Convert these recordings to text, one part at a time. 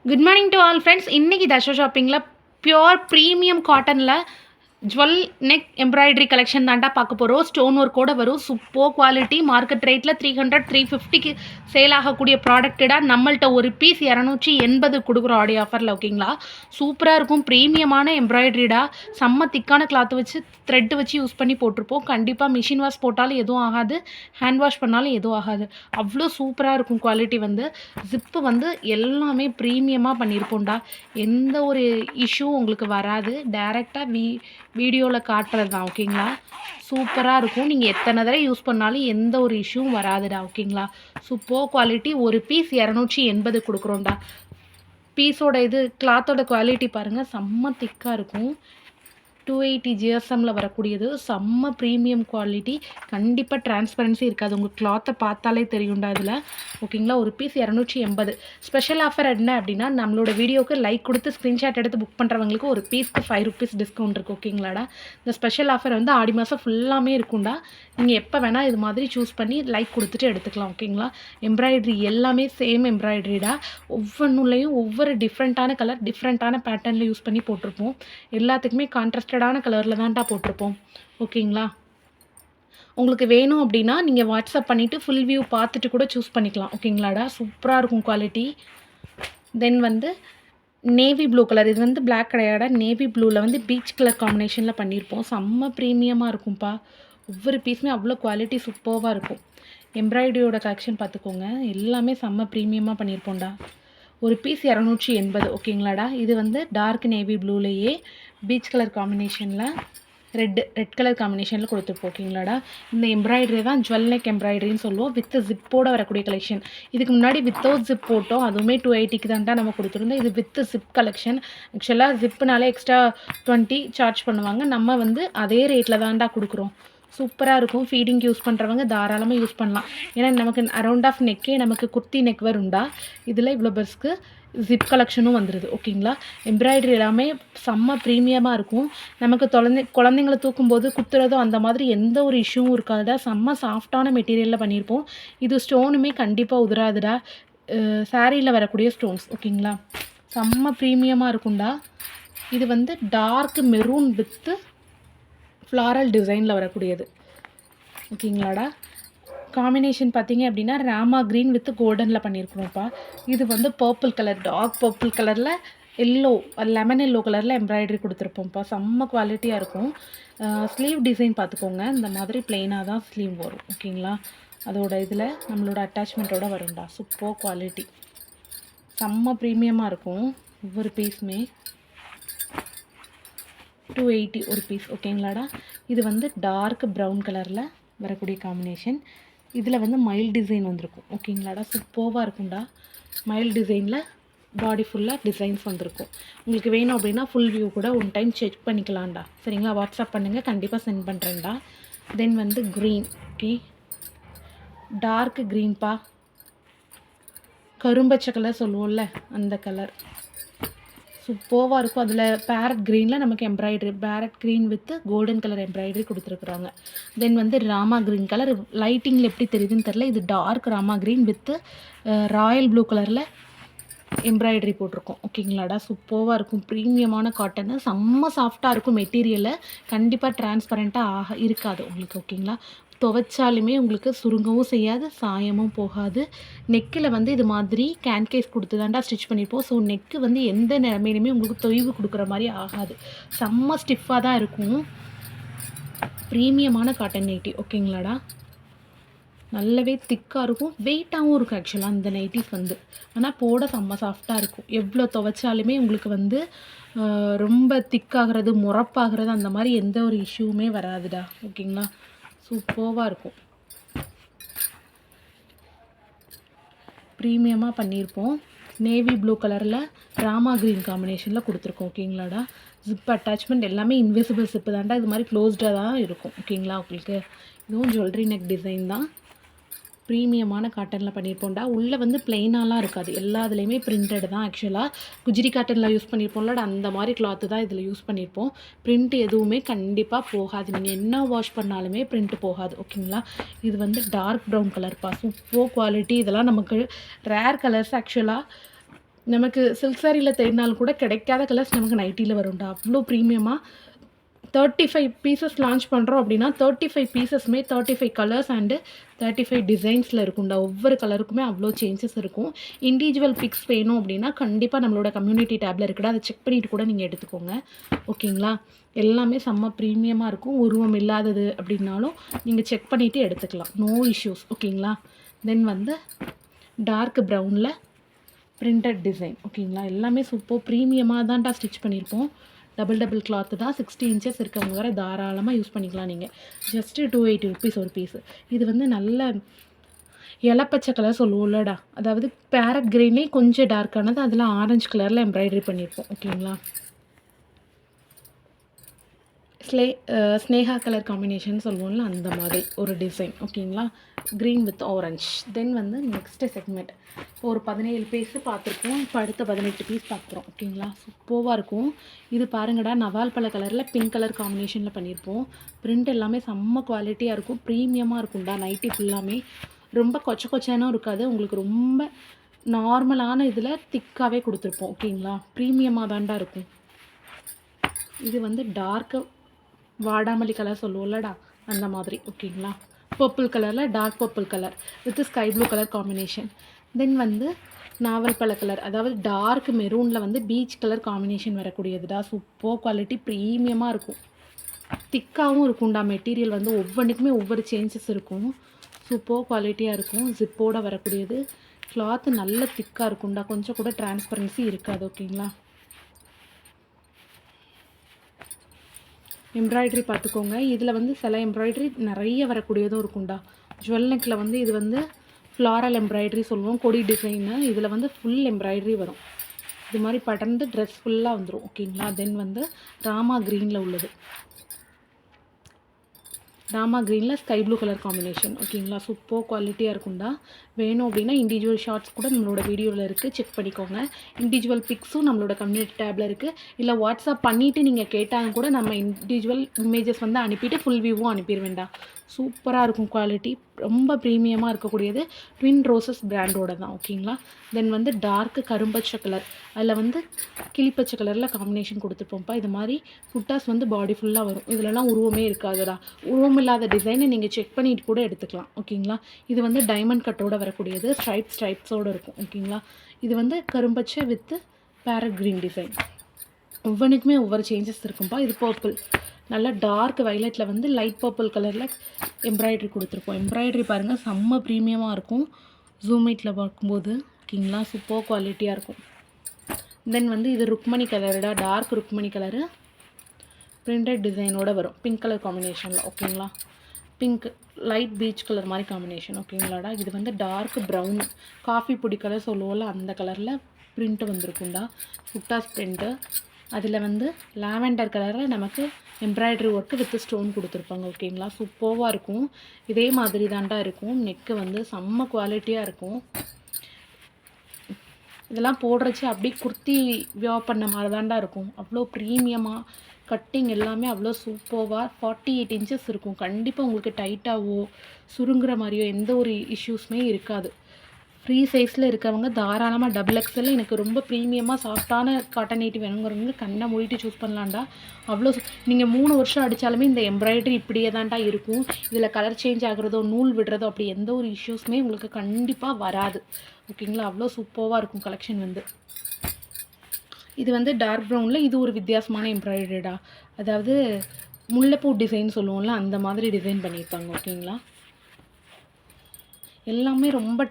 Good morning to all friends. இன்றைக்கி தஷோ ஷாப்பிங்கில் pure premium காட்டனில் jewel neck embroidery collection தாண்டா பார்க்க போகிறோம். ஸ்டோன் ஒர்க்கோடு வரும். Super quality. மார்க்கெட் ரேட்டில் 300 350க்கு சேல் ஆகக்கூடிய ப்ராடக்டடாக நம்மள்ட்ட ஒரு பீஸ் 280 கொடுக்குறோம் ஆடியோ ஆஃபரில். ஓகேங்களா, சூப்பராக இருக்கும். ப்ரீமியமான எம்ப்ராய்டரிடா, செம்ம திக்கான கிளாத் வச்சு த்ரெட் வச்சு யூஸ் பண்ணி போட்டிருப்போம். கண்டிப்பாக மிஷின் வாஷ் போட்டாலும் எதுவும் ஆகாது, ஹேண்ட் வாஷ் பண்ணாலும் எதுவும் ஆகாது. அவ்வளோ சூப்பராக இருக்கும். குவாலிட்டி வந்து ஜிப்பு வந்து எல்லாமே ப்ரீமியமாக பண்ணியிருப்போம்டா. எந்த ஒரு இஷ்யூவும் உங்களுக்கு வராது. டைரெக்டாக வீடியோவில் காட்டுறது தான். ஓகேங்களா, சூப்பராக இருக்கும். நீங்கள் எத்தனை தடவை யூஸ் பண்ணாலும் எந்த ஒரு இஷ்யூவும் வராதுடா. ஓகேங்களா, சூப்பர் குவாலிட்டி. ஒரு பீஸ் 280 கொடுக்குறோம்டா. பீஸோட கிளாத்தோட குவாலிட்டி பாருங்கள், செம்ம திக்காக இருக்கும். 280 ஜிஎஸ்எம்மில் வரக்கூடியது. செம்ம ப்ரீமியம் குவாலிட்டி. கண்டிப்பாக டிரான்ஸ்பரன்சி இருக்காது. உங்களுக்கு கிளாத்தை பார்த்தாலே தெரியும்டா இதில். ஓகேங்களா, ஒரு பீஸ் 280. ஸ்பெஷல் ஆஃபர் என்ன அப்படின்னா, நம்மளோட வீடியோவுக்கு லைக் கொடுத்து ஸ்க்ரீன்ஷாட் எடுத்து புக் பண்ணுறவங்களுக்கு ஒரு பீஸ்க்கு 5 rupees டிஸ்கவுண்ட் இருக்குது. ஓகேங்களாடா, இந்த ஸ்பெஷல் ஆஃபர் வந்து ஆடி மாதம் ஃபுல்லாமே இருக்கும்டா. நீங்கள் எப்போ வேணால் இது மாதிரி சூஸ் பண்ணி லைக் கொடுத்துட்டு எடுத்துக்கலாம். ஓகேங்களா, எம்ப்ராய்டரி எல்லாமே சேம் எம்ப்ராய்டரிடா. ஒவ்வொன்றுலையும் ஒவ்வொரு டிஃப்ரெண்ட்டான கலர், டிஃப்ரெண்ட்டான பேட்டர்னில் யூஸ் பண்ணி போட்டிருப்போம். எல்லாத்துக்குமே கான்ட்ராஸ்டடான கலரில் தான்டா போட்டிருப்போம். ஓகேங்களா, உங்களுக்கு வேணும் அப்படின்னா நீங்கள் வாட்ஸ்அப் பண்ணிவிட்டு ஃபுல் வியூ பார்த்துட்டு கூட சூஸ் பண்ணிக்கலாம். ஓகேங்களாடா, சூப்பராக இருக்கும் குவாலிட்டி. தென் வந்து நேவி ப்ளூ கலர். இது வந்து பிளாக் கிடையாடா, நேவி ப்ளூவில் வந்து பீச் கலர் காம்பினேஷனில் பண்ணியிருப்போம். செம்ம ப்ரீமியமாக இருக்கும்ப்பா. ஒவ்வொரு பீஸுமே அவ்வளோ குவாலிட்டி சூப்பராக இருக்கும். எம்ப்ராய்டரியோட கலெக்ஷன் பார்த்துக்கோங்க, எல்லாமே செம்ம ப்ரீமியமாக பண்ணியிருப்போம்டா. ஒரு பீஸ் 280. ஓகேங்களாடா, இது வந்து டார்க் நேவி ப்ளூலேயே பீச் கலர் காம்பினேஷனில் ரெட் கலர் காம்பினேஷனில் கொடுத்துருப்போம். ஓகேங்களாடா, இந்த எம்ப்ராய்டரி தான் ஜுவல் நெக் எம்ப்ராய்டரின்னு சொல்லுவோம். வித் ஜிப்போடு வரக்கூடிய கலெக்ஷன். இதுக்கு முன்னாடி வித்தவுட் ஜிப் போட்டோம், அதுவுமே 280க்கு தான்டா நம்ம கொடுத்துருந்தோம். இது வித் ஜிப் கலெக்ஷன். ஆக்சுவலாக ஜிப்புனாலே எக்ஸ்ட்ரா 20 சார்ஜ் பண்ணுவாங்க. நம்ம வந்து அதே ரேட்டில் தான்டா கொடுக்குறோம். சூப்பராக இருக்கும். ஃபீடிங் யூஸ் பண்ணுறவங்க தாராளமாக யூஸ் பண்ணலாம். ஏன்னா நமக்கு அரவுண்ட் ஆஃப் நெக்கே நமக்கு குர்த்தி நெக் வரும்டா. இதில் இவ்வளோ பெருசுக்கு ஜிப் கலெக்ஷனும் வந்துடுது. ஓகேங்களா, எம்ப்ராய்டரி எல்லாமே செம்ம ப்ரீமியமாக இருக்கும். நமக்கு குழந்தைங்களை தூக்கும்போது குத்துறதோ அந்த மாதிரி எந்த ஒரு இஷ்யூவும் இருக்காதுடா. செம்ம சாஃப்டான மெட்டீரியலில் பண்ணியிருப்போம். இது ஸ்டோனுமே கண்டிப்பாக உதிராதுடா. சாரியில் வரக்கூடிய ஸ்டோன்ஸ். ஓகேங்களா, செம்ம ப்ரீமியமாக இருக்கும்டா. இது வந்து டார்க் மெரூன் வித்து ஃப்ளாரல் டிசைனில் வரக்கூடியது. ஓகேங்களாடா, காம்பினேஷன் பார்த்தீங்க அப்படின்னா ராமா க்ரீன் வித் கோல்டனில் பண்ணியிருக்கிறோம்ப்பா. இது வந்து பர்பிள் கலர், டார்க் பர்பிள் கலரில் எல்லோ, லெமன் எல்லோ கலரில் எம்ப்ராய்டரி கொடுத்துருப்போம்ப்பா. செம்ம குவாலிட்டியாக இருக்கும். ஸ்லீவ் டிசைன் பார்த்துக்கோங்க, இந்த மாதிரி பிளெயினாக தான் ஸ்லீவ் வரும். ஓகேங்களா, அதோட இதில் நம்மளோட அட்டாச்மெண்ட்டோட வரும்டா. சூப்பர் குவாலிட்டி, செம்ம ப்ரீமியமாக இருக்கும். ஒவ்வொரு பீஸுமே 280 ஒரு பீஸ். ஓகேங்களாடா, இது வந்து டார்க் ப்ரௌன் கலரில் வரக்கூடிய காம்பினேஷன். இதில் வந்து மைல் டிசைன் வந்திருக்கும். ஓகேங்களாடா, சூப்பராக இருக்கும்டா. மைல் டிசைனில் பாடி ஃபுல்லாக டிசைன்ஸ் வந்திருக்கும். உங்களுக்கு வேணும் அப்படின்னா ஃபுல் வியூ கூட ஒன் டைம் செக் பண்ணிக்கலாம்டா. சரிங்களா, வாட்ஸ்அப் பண்ணுங்கள், கண்டிப்பாக சென்ட் பண்ணுறேன்டா. தென் வந்து க்ரீன். ஓகே, டார்க் க்ரீன்ப்பா, கரும்பச்சை கலர் சொல்லுவோம்ல அந்த கலர். சூப்பராக இருக்கும். அதில் பேரட் க்ரீனில் நமக்கு embroidery, farad green with golden colour embroidery கொடுத்துருக்குறாங்க. தென் வந்து ராமா க்ரீன் கலர். லைட்டிங்கில் எப்படி தெரியுதுன்னு தெரில, இது dark Rama green with royal blue கலரில் எம்ப்ராய்டரி போட்டிருக்கோம். ஓகேங்களாடா, சூப்பராக இருக்கும். ப்ரீமியமான காட்டனு, செம்ம சாஃப்டாக இருக்கும். மெட்டீரியலை கண்டிப்பாக டிரான்ஸ்பரண்ட்டாக இருக்காது உங்களுக்கு. ஓகேங்களா, துவைச்சாலுமே உங்களுக்கு சுருங்கவும் செய்யாது, சாயமும் போகாது. நெக்கில் வந்து இது மாதிரி கேன்கேஸ் கொடுத்து தாண்டா ஸ்டிச் பண்ணியிருப்போம். ஸோ நெக்கு வந்து எந்த நிலமையிலுமே உங்களுக்கு தொய்வு கொடுக்குற மாதிரி ஆகாது. செம்ம ஸ்டிஃபாக தான் இருக்கும். ப்ரீமியமான காட்டன் நைட்டி. ஓகேங்களாடா, நல்லாவே திக்காக இருக்கும், வெயிட்டாகவும் இருக்கும். ஆக்சுவலாக இந்த நைட்டிஸ் வந்து ஆனால் போட செம்ம சாஃப்டாக இருக்கும். எவ்வளோ துவைச்சாலுமே உங்களுக்கு வந்து ரொம்ப திக்காகிறது, முறப்பாகிறது அந்த மாதிரி எந்த ஒரு இஷ்யூவுமே வராதுடா. ஓகேங்களா, சூப்பராக இருக்கும். ப்ரீமியமாக பண்ணியிருப்போம். நேவி ப்ளூ கலரில் ராமா க்ரீன் காம்பினேஷனில் கொடுத்துருக்கோம். ஓகேங்களாடா, ஜிப் அட்டாச்மெண்ட் எல்லாமே இன்விசிபிள் ஜிப்பு தாண்டா. இது மாதிரி க்ளோஸ்டாக தான் இருக்கும். ஓகேங்களா, உங்களுக்கு இதுவும் ஜுவல்லரி நெக் டிசைன் தான். ப்ரீமியமான காட்டனில் பண்ணியிருப்போம்டா. உள்ளே வந்து பிளெயினாலாம் இருக்காது, எல்லா இதுலேயுமே பிரிண்டட் தான். ஆக்சுவலாக குஜிரி காட்டனில் யூஸ் பண்ணியிருப்போம்ல, அந்த மாதிரி கிளாத்து தான் இதில் யூஸ் பண்ணியிருப்போம். பிரிண்ட் எதுவுமே கண்டிப்பாக போகாது. நீங்கள் என்ன வாஷ் பண்ணாலுமே பிரிண்ட் போகாது. ஓகேங்களா, இது வந்து டார்க் ப்ரௌன் கலர்ப்பா. Super quality. இதெல்லாம் நமக்கு ரேர் கலர்ஸ். ஆக்சுவலாக நமக்கு சில்க் சாரியில் தேடினாலும் கூட கிடைக்காத கலர்ஸ் நமக்கு நைட்டியில் வரும்டா. அவ்வளோ ப்ரீமியமாக 35 பீசஸ் லான்ச் பண்ணுறோம் அப்படின்னா 35 பீசஸ்மே 35 கலர்ஸ் அண்டு 35 டிசைன்ஸில் இருக்கும்டா. ஒவ்வொரு கலருக்குமே அவ்வளோ சேஞ்சஸ் இருக்கும். இண்டிவிஜுவல் பிக்ஸ் வேணும் அப்படின்னா கண்டிப்பாக நம்மளோட கம்யூனிட்டி டேப்பில் இருக்குடா. அதை செக் பண்ணிவிட்டு கூட நீங்கள் எடுத்துக்கோங்க. ஓகேங்களா? எல்லாமே செம்ம ப்ரீமியமாக இருக்கும். உருவம் இல்லாதது அப்படின்னாலும் நீங்கள் செக் பண்ணிவிட்டு எடுத்துக்கலாம். No issues. ஓகேங்களா? தென் வந்து டார்க் ப்ரௌனில் பிரிண்டட் டிசைன். ஓகேங்களா? எல்லாமே சூப்பர் ப்ரீமியமாக தான்டா ஸ்டிச் பண்ணியிருப்போம். டபுள் கிளாத்து தான். 60 இன்ச்சஸ் இருக்கவங்க வர தாராளமாக யூஸ் பண்ணிக்கலாம் நீங்கள். ஜஸ்ட்டு 280 ருபீஸ் ஒரு பீஸு. இது வந்து நல்ல இலப்பச்சை கலர் சொல்லுவோம்லடா, அதாவது பேரட் கிரீன்லேயே கொஞ்சம் டார்க்கானது, அதில் ஆரஞ்சு கலரில் எம்ப்ராய்டரி பண்ணியிருப்போம். ஓகேங்களா? ஸ்னேகா கலர் காம்பினேஷன் சொல்லுவோம்ல, அந்த மாதிரி ஒரு டிசைன். ஓகேங்களா? Green with orange. தென் வந்து நெக்ஸ்ட்டு செக்மெண்ட் இப்போ ஒரு 17 பீஸு பார்த்துருக்கோம். இப்போ அடுத்த 18 பீஸ் பார்க்குறோம். ஓகேங்களா? சூப்பராக இருக்கும். இது பாருங்கடா, நவால் பழ கலரில் பிங்க் கலர் காம்பினேஷனில் பண்ணியிருப்போம். பிரிண்ட் எல்லாமே செம்ம குவாலிட்டியாக இருக்கும். ப்ரீமியமாக இருக்கும்டா. நைட்டி ஃபுல்லாமே ரொம்ப கொச்சனும் இருக்காது. உங்களுக்கு ரொம்ப நார்மலான இதில் திக்காகவே கொடுத்துருப்போம். ஓகேங்களா? ப்ரீமியமாக தான்டா இருக்கும். இது வந்து டார்க்கு வாடாமல்லி கலர் சொல்லுவோம்லடா, அந்த மாதிரி. ஓகேங்களா? பர்பிள் கலரில் dark purple colour with sky blue colour combination. Then வந்து நாவல் பழ கலர், அதாவது டார்க் மெரூனில் வந்து பீச் கலர் காம்பினேஷன் வரக்கூடியதுடா. சூப்பர் குவாலிட்டி, ப்ரீமியமாக இருக்கும். திக்காகவும் இருக்கும்டா. மெட்டீரியல் வந்து ஒவ்வொன்றுக்குமே ஒவ்வொரு சேஞ்சஸ் இருக்கும். சூப்பர் குவாலிட்டியாக இருக்கும். ஜிப்போடு வரக்கூடியது. கிளாத்து நல்ல திக்காக இருக்கும்டா. கொஞ்சம் கூட டிரான்ஸ்பரன்சி இருக்காது. ஓகேங்களா? எம்ப்ராய்டரி பார்த்துக்கோங்க. இதில் வந்து சில எம்ப்ராய்டரி நிறைய வரக்கூடியதும் இருக்கும்டா. ஜுவல் நெக்கில் வந்து இது வந்து ஃப்ளாரல் எம்ப்ராய்டரி சொல்லுவோம், கொடி டிசைனு. இதில் வந்து ஃபுல் எம்ப்ராய்டரி வரும். இது மாதிரி படர்ந்து ட்ரெஸ் ஃபுல்லாக வந்துடும். ஓகேங்களா? தென் வந்து ராமா க்ரீனில் உள்ளது. ராமா க்ரீனில் ஸ்கை ப்ளூ கலர் காம்பினேஷன். ஓகேங்களா? சூப்பர் குவாலிட்டியாக இருக்கும்டா. வேணும் அப்படின்னா இண்டிவிஜுவல் ஷார்ட்ஸ் கூட நம்மளோட வீடியோவில் இருக்குது, செக் பண்ணிக்கோங்க. இண்டிவிஜுவல் பிக்ஸும் நம்மளோட கம்யூனிட்டி டேப்பில் இருக்குது. இல்லை வாட்ஸ்அப் பண்ணிவிட்டு நீங்கள் கேட்டாலும் கூட நம்ம இண்டிவிஜுவல் இமேஜஸ் வந்து அனுப்பிட்டு ஃபுல் வியூவும் அனுப்பிடுவேன்டா. சூப்பராக இருக்கும். குவாலிட்டி ரொம்ப ப்ரீமியமாக இருக்கக்கூடியது. ட்வின் ரோசஸ் பிராண்டோட தான். ஓகேங்களா? தென் வந்து டார்க்கு கரும்பச்சை கலர், அதில் வந்து கிளிப்பச்சை கலரில் காம்பினேஷன் கொடுத்துருப்போம்ப்பா. இது மாதிரி புட்டாஸ் வந்து பாடி ஃபுல்லாக வரும். இதிலலாம் உருவமே இருக்காதுடா. உருவம் இல்லாத டிசைனை நீங்கள் செக் பண்ணிட்டு கூட எடுத்துக்கலாம். ஓகேங்களா? இது வந்து டைமண்ட் கட்டோட வரக்கூடியது. ஸ்ட்ரைப்ஸோடு இருக்கும். ஓகேங்களா? இது வந்து கரும்பச்சை வித்து பேரட் க்ரீன் டிசைன். ஒவ்வொன்றுக்குமே ஒவ்வொரு சேஞ்சஸ் இருக்கும்ப்பா. இது பர்பிள், நல்லா டார்க் வைலட்டில் வந்து லைட் பர்பிள் கலரில் எம்ப்ராய்டரி கொடுத்துருப்போம். எம்ப்ராய்டரி பாருங்கள், செம்ம ப்ரீமியமாக இருக்கும். ஜூமீட்டில் பார்க்கும்போது. ஓகேங்களா? சூப்பர் குவாலிட்டியாக இருக்கும். தென் வந்து இது ருக்மணி கலருடா, டார்க் ருக்மணி கலரு பிரிண்டட் டிசைனோடு வரும். பிங்க் கலர் காம்பினேஷனில். ஓகேங்களா? பிங்க் லைட் பீச் கலர் மாதிரி காம்பினேஷன். ஓகேங்களாடா? இது வந்து டார்க் ப்ரௌன், காஃபி பொடி கலர் சொல்லுவோம்ல, அந்த கலரில் பிரிண்ட்டு வந்திருக்கும்டா. புட்டாஸ் பிரிண்ட்டு. அதில் வந்து லாவெண்டர் கலரில் நமக்கு எம்ப்ராய்டரி ஒர்க்கு வித் ஸ்டோன் கொடுத்துருப்பாங்க. ஓகேங்களா? சூப்பராக இருக்கும். இதே மாதிரி தான்டா இருக்கும். நெக்கு வந்து செம்ம குவாலிட்டியாக இருக்கும். இதெல்லாம் போடுறச்சு அப்படியே குர்த்தி வியர் பண்ண மாதிரி தான்டா இருக்கும். அவ்வளோ ப்ரீமியமாக கட்டிங் எல்லாமே அவ்வளோ சூப்பராக 48 இன்ச்சஸ் இருக்கும். கண்டிப்பாக உங்களுக்கு டைட்டாகவோ சுருங்குற மாதிரியோ எந்த ஒரு இஷ்யூஸுமே இருக்காது. ஃப்ரீ சைஸில் இருக்கவங்க தாராளமாக டபுள் எக்ஸல் எனக்கு ரொம்ப ப்ரீமியமாக சாஃப்டான காட்டன் நைட்டி வேணுங்கிறவங்க கண்ணை மூடிட்டு சூஸ் பண்ணலான்டா. அவ்வளோ நீங்கள் 3 வருஷம் அடித்தாலுமே இந்த எம்ப்ராய்டரி இப்படியே தான்டா இருக்கும். இதில் கலர் சேஞ்ச் ஆகுறதோ நூல் விடுறதோ அப்படி எந்த ஒரு இஷ்யூஸுமே உங்களுக்கு கண்டிப்பாக வராது. ஓகேங்களா? அவ்வளோ சூப்பராக இருக்கும் கலெக்ஷன் வந்து. இது வந்து டார்க் ப்ரௌனில் இது ஒரு வித்தியாசமான எம்ப்ராய்டரிடா, அதாவது முல்லைப்பூ டிசைன் சொல்லுவோம்ல, அந்த மாதிரி டிசைன் பண்ணியிருப்பாங்க. ஓகேங்களா? எல்லாமே ரொம்ப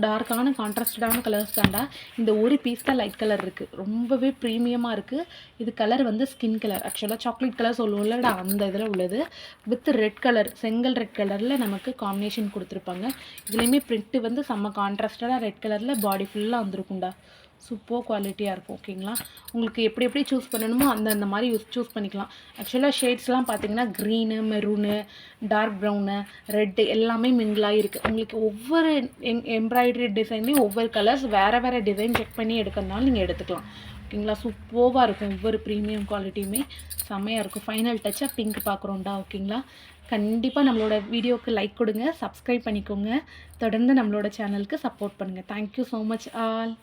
டார்க்கான கான்ட்ராஸ்டடான கலர்ஸ் தான்டா. இந்த ஒரு பீஸ் தான் லைட் கலர் இருக்குது. ரொம்பவே ப்ரீமியமாக இருக்குது. இது கலர் வந்து ஸ்கின் கலர், ஆக்சுவலாக சாக்லேட் கலர் சொல்லுவோம்லடா, அந்த இதில் உள்ளது. வித் ரெட் கலர், செங்கல் ரெட் கலரில் நமக்கு காம்பினேஷன் கொடுத்துருப்பாங்க. இதுலேயுமே பிரிண்ட்டு வந்து செம்ம கான்ட்ராஸ்டடாக ரெட் கலரில் பாடி ஃபுல்லாக வந்துருக்கும்டா. சூப்பர் குவாலிட்டியாக இருக்கும். ஓகேங்களா? உங்களுக்கு எப்படி சூஸ் பண்ணணுமோ அந்த மாதிரி சூஸ் பண்ணிக்கலாம். ஆக்சுவலாக ஷேட்ஸ்லாம் பார்த்தீங்கன்னா green, maroon, dark brown, red எல்லாமே மிங்கிளாகி இருக்குது. உங்களுக்கு ஒவ்வொரு எம்ப்ராய்டரி டிசைன்லேயும் ஒவ்வொரு கலர்ஸ் வேறு டிசைன் செக் பண்ணி எடுக்கிறதுனால நீங்கள் எடுத்துக்கலாம். ஓகேங்களா? சூப்பராக இருக்கும். ஒவ்வொரு ப்ரீமியம் குவாலிட்டியுமே செம்மையாக இருக்கும். ஃபைனல் டச்சாக பிங்க் பார்க்குறோம்டா. ஓகேங்களா? கண்டிப்பாக நம்மளோட வீடியோவுக்கு லைக் கொடுங்க, சப்ஸ்கிரைப் பண்ணிக்கோங்க. தொடர்ந்து நம்மளோட சேனலுக்கு சப்போர்ட் பண்ணுங்கள். Thank you so much all.